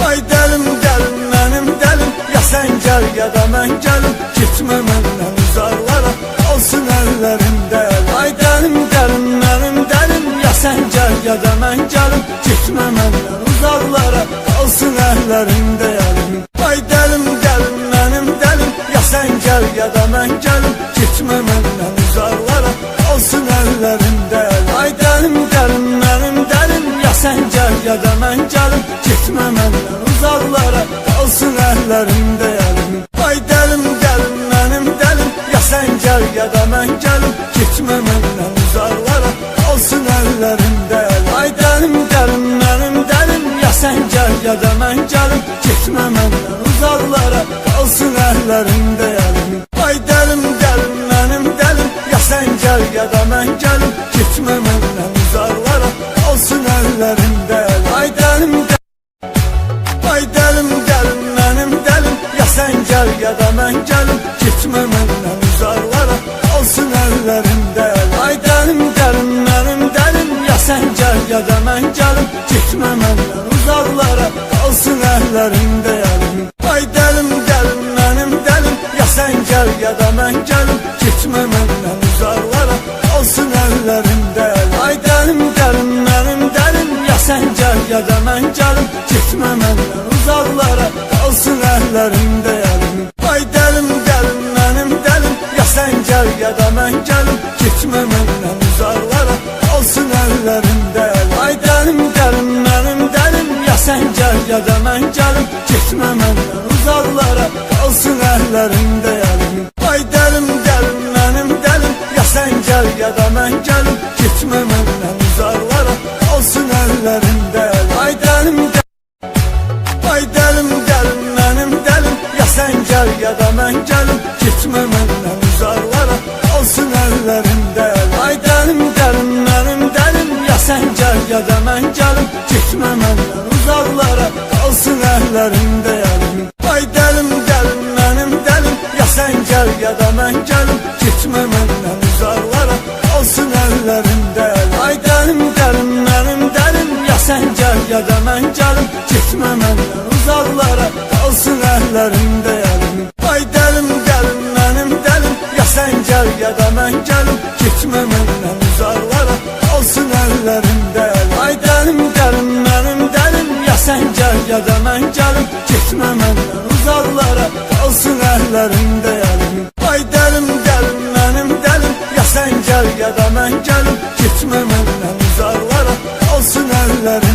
Ay dəlim dəlim mənim dəlim, ya sən gəl ya da mən gəlim, gitmə məndən uzaqlara, olsun əllərində əl. Ay dəlim dəlim mənim dəlim, ya sən gəl ya da mən gəlim, gitmə məndən uzaqlara, olsun əllərində əlim. Ay dəlim dəlim mənim dəlim, ya sən gəl ya da mən gəlim, gitmə məndən uzaqlara, olsun əllərində əl. Ay dəlim dəlim mənim dəlim, ya sən gəl ya da mən gəlim, gitmə məndən uzaqlara, olsun əllərində əlim. Ay dəlim dəlim mənim dəlim, ya sən gəl ya da mən gəlim, gitmə məndən uzaqlara, olsun əllərində əl. Ay dəlim dəlim mənim dəlim, ya sən gəl ya da mən gəlim, gitmə məndən uzaqlara, olsun əllərində əlim. Ay dəlim dəlim mənim dəlim, ya sən gəl ya da mən gəlim, gitmə məndən uzaqlara, olsun əllərində əl. Ay dəlim ay dəlim dəlim mənim dəlim, ya sən gəl ya da mən gəlim, gitmə məndən uzaqlara, olsun əllərində əl. Ay dəlim dəlim mənim dəlim, ya sən gəl ya da mən gəlim, gitmə məndən uzaqlara, olsun əllərində əlim. Ay dəlim dəlim mənim dəlim, ya sən gəl ya da mən gəlim, gitmə məndən uzaqlara, olsun əllərində əl. Ay dəlim dəlim mənim dəlim, ya sən gəl ya da mən gəlim, gitmə məndən uzaqlara, olsun əllərində əlim. Ay dəlim dəlim mənim dəlim, ya sən gəl ya da mən gəlim, gitmə məndən uzaqlara, olsun əllərində əl. Ay dəlim dəlim mənim dəlim, ya sən gəl ya da mən gəlim, gitmə məndən uzaqlara, olsun əllərində əlim. Ay dəlim dəlim mənim dəlim, ya sən gəl ya da mən gəlim, gitmə məndən uzaqlara, olsun əllərində əl. Ay dəlim ay dəlim dəlim mənim dəlim, ya sən gəl ya da mən gəlim, gitmə məndən uzaqlara, olsun əllərində əl. Ay dəlim dəlim mənim dəlim, ya sən gəl ya da mən gəlim, gitmə məndən uzaqlara, olsun əllərində əlim. Ay dəlim dəlim mənim dəlim, ya sən gəl ya da mən gəlim, gitmə məndən uzaqlara, olsun əllərində əl. Ay dəlim dəlim mənim dəlim, ya sən gəl ya da mən gəlim, gitmə məndən uzaqlara, olsun əllərində əlim. Ay dəlim dəlim mənim dəlim, ya sən gəl ya da mən gəlim, gitmə məndən uzaqlara, olsun əllərində əl. Ay dəlim dəlim mənim dəlim, ya sən gəl ya da mən gəlim, gitmə məndən uzaqlara, olsun əllərində əlim. Ay dəlim dəlim mənim dəlim, ya sən gəl ya da mən gəlim, gitmə məndən uzaqlara, olsun əllərində